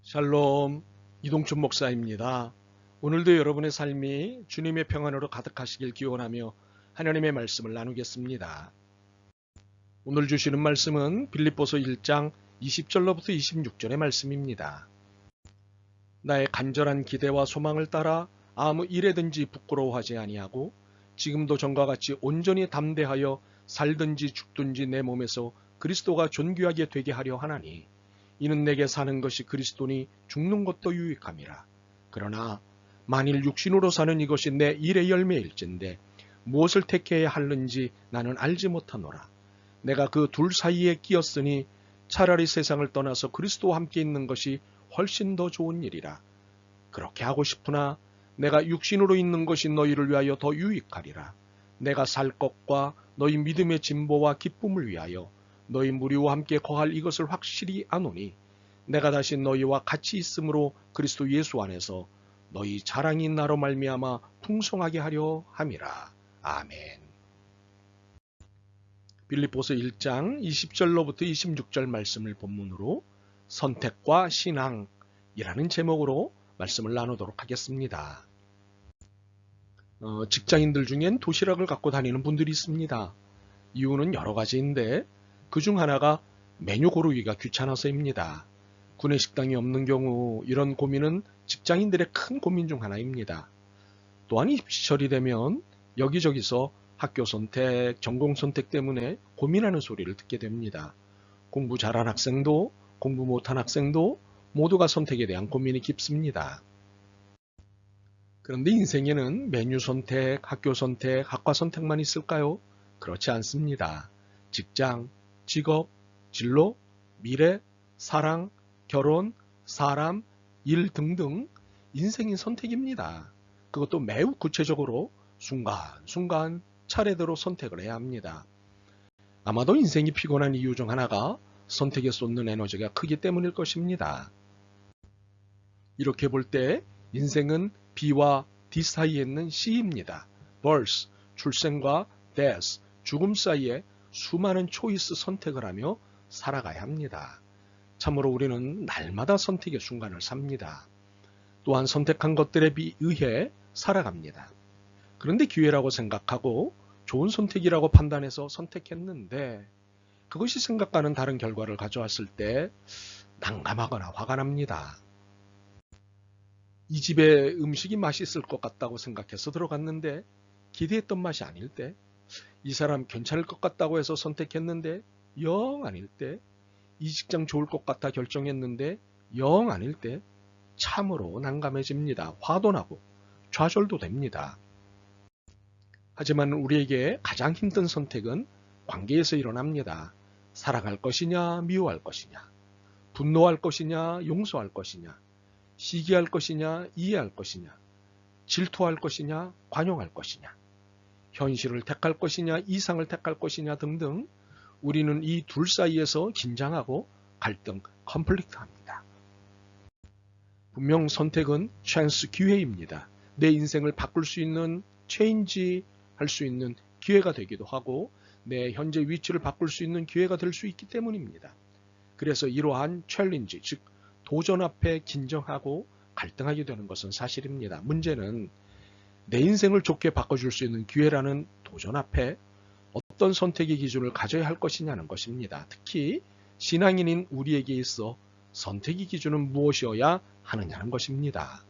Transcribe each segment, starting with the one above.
샬롬, 이동춘 목사입니다. 오늘도 여러분의 삶이 주님의 평안으로 가득하시길 기원하며 하나님의 말씀을 나누겠습니다. 오늘 주시는 말씀은 빌립보서 1장 20절로부터 26절의 말씀입니다. 나의 간절한 기대와 소망을 따라 아무 일에든지 부끄러워하지 아니하고 지금도 전과 같이 온전히 담대하여 살든지 죽든지 내 몸에서 그리스도가 존귀하게 되게 하려 하나니 이는 내게 사는 것이 그리스도니 죽는 것도 유익함이라. 그러나 만일 육신으로 사는 이것이 내 일의 열매일진데 무엇을 택해야 하는지 나는 알지 못하노라. 내가 그 둘 사이에 끼었으니 차라리 세상을 떠나서 그리스도와 함께 있는 것이 훨씬 더 좋은 일이라. 그렇게 하고 싶으나 내가 육신으로 있는 것이 너희를 위하여 더 유익하리라. 내가 살 것과 너희 믿음의 진보와 기쁨을 위하여 너희 무리와 함께 거할 이것을 확실히 아노니 내가 다시 너희와 같이 있으므로 그리스도 예수 안에서 너희 자랑이 나로 말미암아 풍성하게 하려 함이라. 아멘. 빌립보서 1장 20절로부터 26절 말씀을 본문으로 선택과 신앙이라는 제목으로 말씀을 나누도록 하겠습니다. 직장인들 중엔 도시락을 갖고 다니는 분들이 있습니다. 이유는 여러 가지인데 그중 하나가 메뉴 고르기가 귀찮아서입니다. 구내식당이 없는 경우 이런 고민은 직장인들의 큰 고민 중 하나입니다. 또한 입시철이 되면 여기저기서 학교 선택, 전공 선택 때문에 고민하는 소리를 듣게 됩니다. 공부 잘한 학생도 공부 못한 학생도 모두가 선택에 대한 고민이 깊습니다. 그런데 인생에는 메뉴 선택, 학교 선택, 학과 선택만 있을까요? 그렇지 않습니다. 직장, 직업, 진로, 미래, 사랑, 결혼, 사람, 일 등등 인생인 선택입니다. 그것도 매우 구체적으로 순간순간 차례대로 선택을 해야 합니다. 아마도 인생이 피곤한 이유 중 하나가 선택에 쏟는 에너지가 크기 때문일 것입니다. 이렇게 볼 때 인생은 B와 D 사이에 있는 C입니다. birth, 출생과 death, 죽음 사이에 수많은 초이스 선택을 하며 살아가야 합니다. 참으로 우리는 날마다 선택의 순간을 삽니다. 또한 선택한 것들에 의해 살아갑니다. 그런데 기회라고 생각하고 좋은 선택이라고 판단해서 선택했는데 그것이 생각과는 다른 결과를 가져왔을 때 난감하거나 화가 납니다. 이 집에 음식이 맛있을 것 같다고 생각해서 들어갔는데 기대했던 맛이 아닐 때, 이 사람 괜찮을 것 같다고 해서 선택했는데 영 아닐 때, 이 직장 좋을 것 같아 결정했는데 영 아닐 때 참으로 난감해집니다. 화도 나고 좌절도 됩니다. 하지만 우리에게 가장 힘든 선택은 관계에서 일어납니다. 사랑할 것이냐 미워할 것이냐, 분노할 것이냐 용서할 것이냐, 시기할 것이냐 이해할 것이냐, 질투할 것이냐 관용할 것이냐, 현실을 택할 것이냐 이상을 택할 것이냐 등등 우리는 이 둘 사이에서 긴장하고 갈등, 컨플릭트합니다. 분명 선택은 찬스, 기회입니다. 내 인생을 바꿀 수 있는, 체인지 할 수 있는 기회가 되기도 하고 내 현재 위치를 바꿀 수 있는 기회가 될 수 있기 때문입니다. 그래서 이러한 챌린지, 즉 도전 앞에 긴장하고 갈등하게 되는 것은 사실입니다. 문제는 내 인생을 좋게 바꿔줄 수 있는 기회라는 도전 앞에 어떤 선택의 기준을 가져야 할 것이냐는 것입니다. 특히 신앙인인 우리에게 있어 선택의 기준은 무엇이어야 하느냐는 것입니다.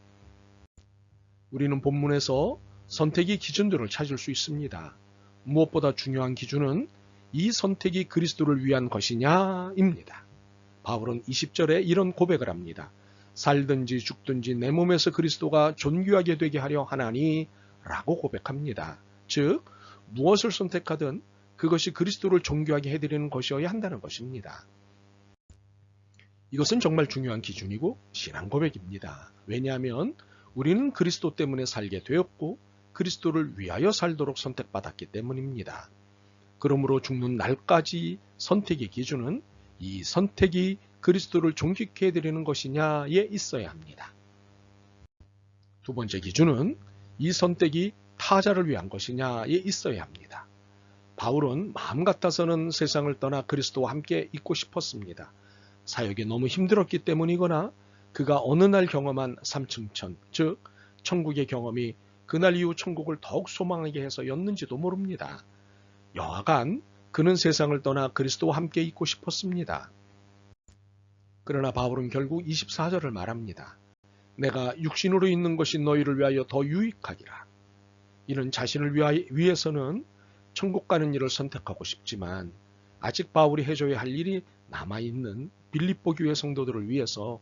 우리는 본문에서 선택의 기준들을 찾을 수 있습니다. 무엇보다 중요한 기준은 이 선택이 그리스도를 위한 것이냐입니다. 바울은 20절에 이런 고백을 합니다. 살든지 죽든지 내 몸에서 그리스도가 존귀하게 되게 하려 하나니 라고 고백합니다. 즉 무엇을 선택하든 그것이 그리스도를 존귀하게 해드리는 것이어야 한다는 것입니다. 이것은 정말 중요한 기준이고 신앙 고백입니다. 왜냐하면 우리는 그리스도 때문에 살게 되었고 그리스도를 위하여 살도록 선택받았기 때문입니다. 그러므로 죽는 날까지 선택의 기준은 이 선택이 그리스도를 존귀케 해드리는 것이냐에 있어야 합니다. 두 번째 기준은 이 선택이 타자를 위한 것이냐에 있어야 합니다. 바울은 마음 같아서는 세상을 떠나 그리스도와 함께 있고 싶었습니다. 사역이 너무 힘들었기 때문이거나 그가 어느 날 경험한 삼층천, 즉 천국의 경험이 그날 이후 천국을 더욱 소망하게 해서였는지도 모릅니다. 여하간 그는 세상을 떠나 그리스도와 함께 있고 싶었습니다. 그러나 바울은 결국 24절을 말합니다. 내가 육신으로 있는 것이 너희를 위하여 더 유익하기라. 이는 자신을 위해서는 천국 가는 일을 선택하고 싶지만 아직 바울이 해줘야 할 일이 남아있는 빌립보 교회 성도들을 위해서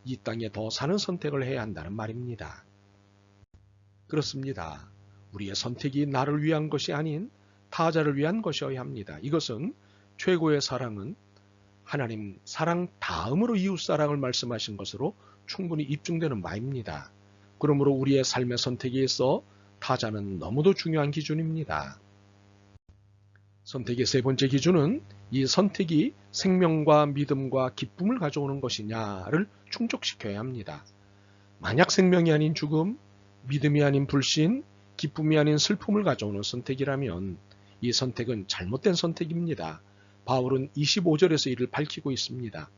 이 땅에 더 사는 선택을 해야 한다는 말입니다. 그렇습니다. 우리의 선택이 나를 위한 것이 아닌 타자를 위한 것이어야 합니다. 이것은 최고의 사랑은 하나님 사랑 다음으로 이웃 사랑을 말씀하신 것으로 충분히 입증되는 바입니다. 그러므로 우리의 삶의 선택에 있어 타자는 너무도 중요한 기준입니다. 선택의 세 번째 기준은 이 선택이 생명과 믿음과 기쁨을 가져오는 것이냐를 충족시켜야 합니다. 만약 생명이 아닌 죽음, 믿음이 아닌 불신, 기쁨이 아닌 슬픔을 가져오는 선택이라면 이 선택은 잘못된 선택입니다. 바울은 25절에서 이를 밝히고 있습니다.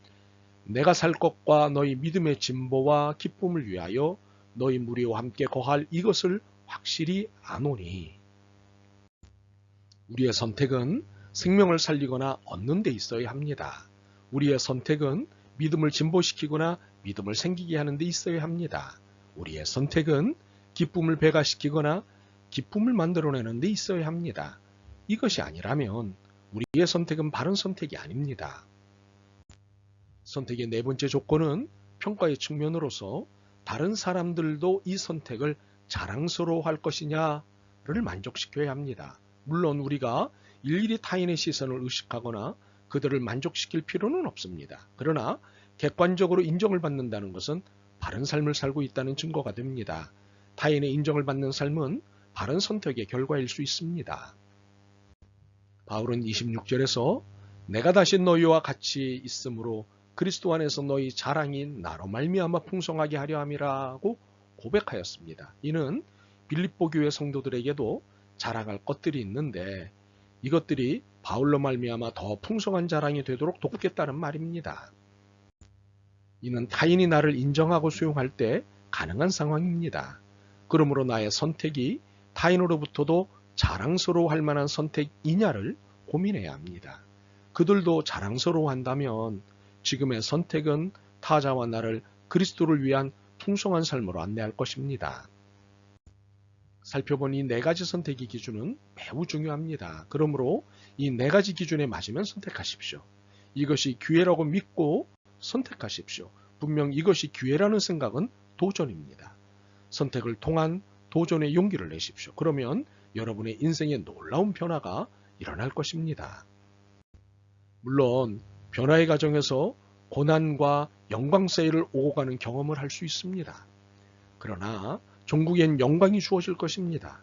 내가 살 것과 너희 믿음의 진보와 기쁨을 위하여 너희 무리와 함께 거할 이것을 확실히 아노니. 우리의 선택은 생명을 살리거나 얻는 데 있어야 합니다. 우리의 선택은 믿음을 진보시키거나 믿음을 생기게 하는 데 있어야 합니다. 우리의 선택은 기쁨을 배가시키거나 기쁨을 만들어내는 데 있어야 합니다. 이것이 아니라면 우리의 선택은 바른 선택이 아닙니다. 선택의 네 번째 조건은 평가의 측면으로서 다른 사람들도 이 선택을 자랑스러워할 것이냐를 만족시켜야 합니다. 물론 우리가 일일이 타인의 시선을 의식하거나 그들을 만족시킬 필요는 없습니다. 그러나 객관적으로 인정을 받는다는 것은 바른 삶을 살고 있다는 증거가 됩니다. 타인의 인정을 받는 삶은 바른 선택의 결과일 수 있습니다. 바울은 26절에서 내가 다시 너희와 같이 있으므로 그리스도 안에서 너희 자랑이 나로 말미암아 풍성하게 하려 함이라고 고백하였습니다. 이는 빌립보 교회 성도들에게도 자랑할 것들이 있는데 이것들이 바울로 말미암아 더 풍성한 자랑이 되도록 돕겠다는 말입니다. 이는 타인이 나를 인정하고 수용할 때 가능한 상황입니다. 그러므로 나의 선택이 타인으로부터도 자랑스러워할 만한 선택이냐를 고민해야 합니다. 그들도 자랑스러워한다면 지금의 선택은 타자와 나를 그리스도를 위한 풍성한 삶으로 안내할 것입니다. 살펴본 이 네 가지 선택의 기준은 매우 중요합니다. 그러므로 이 네 가지 기준에 맞으면 선택하십시오. 이것이 기회라고 믿고 선택하십시오. 분명 이것이 기회라는 생각은 도전입니다. 선택을 통한 도전의 용기를 내십시오. 그러면 여러분의 인생에 놀라운 변화가 일어날 것입니다. 물론 변화의 과정에서 고난과 영광 사이를 오고 가는 경험을 할 수 있습니다. 그러나 종국엔 영광이 주어질 것입니다.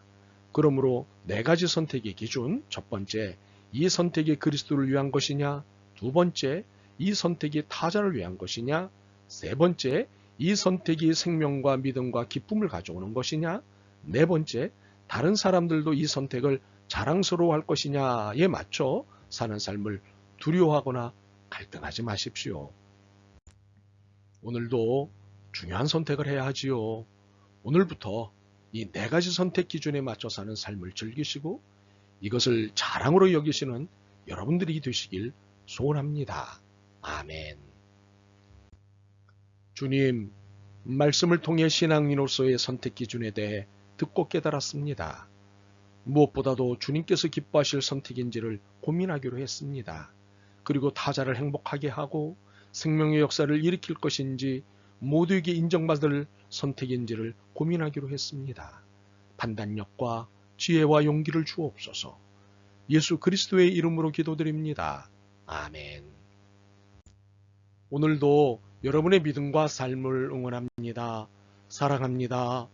그러므로 네 가지 선택의 기준, 첫 번째, 이 선택이 그리스도를 위한 것이냐? 두 번째, 이 선택이 타자를 위한 것이냐? 세 번째, 이 선택이 생명과 믿음과 기쁨을 가져오는 것이냐? 네 번째, 다른 사람들도 이 선택을 자랑스러워할 것이냐에 맞춰 사는 삶을 두려워하거나 갈등하지 마십시오. 오늘도 중요한 선택을 해야 하지요. 오늘부터 이 네 가지 선택 기준에 맞춰 사는 삶을 즐기시고 이것을 자랑으로 여기시는 여러분들이 되시길 소원합니다. 아멘. 주님, 말씀을 통해 신앙인으로서의 선택 기준에 대해 듣고 깨달았습니다. 무엇보다도 주님께서 기뻐하실 선택인지를 고민하기로 했습니다. 그리고 타자를 행복하게 하고 생명의 역사를 일으킬 것인지 모두에게 인정받을 선택인지를 고민하기로 했습니다. 판단력과 지혜와 용기를 주옵소서. 예수 그리스도의 이름으로 기도드립니다. 아멘. 오늘도 여러분의 믿음과 삶을 응원합니다. 사랑합니다.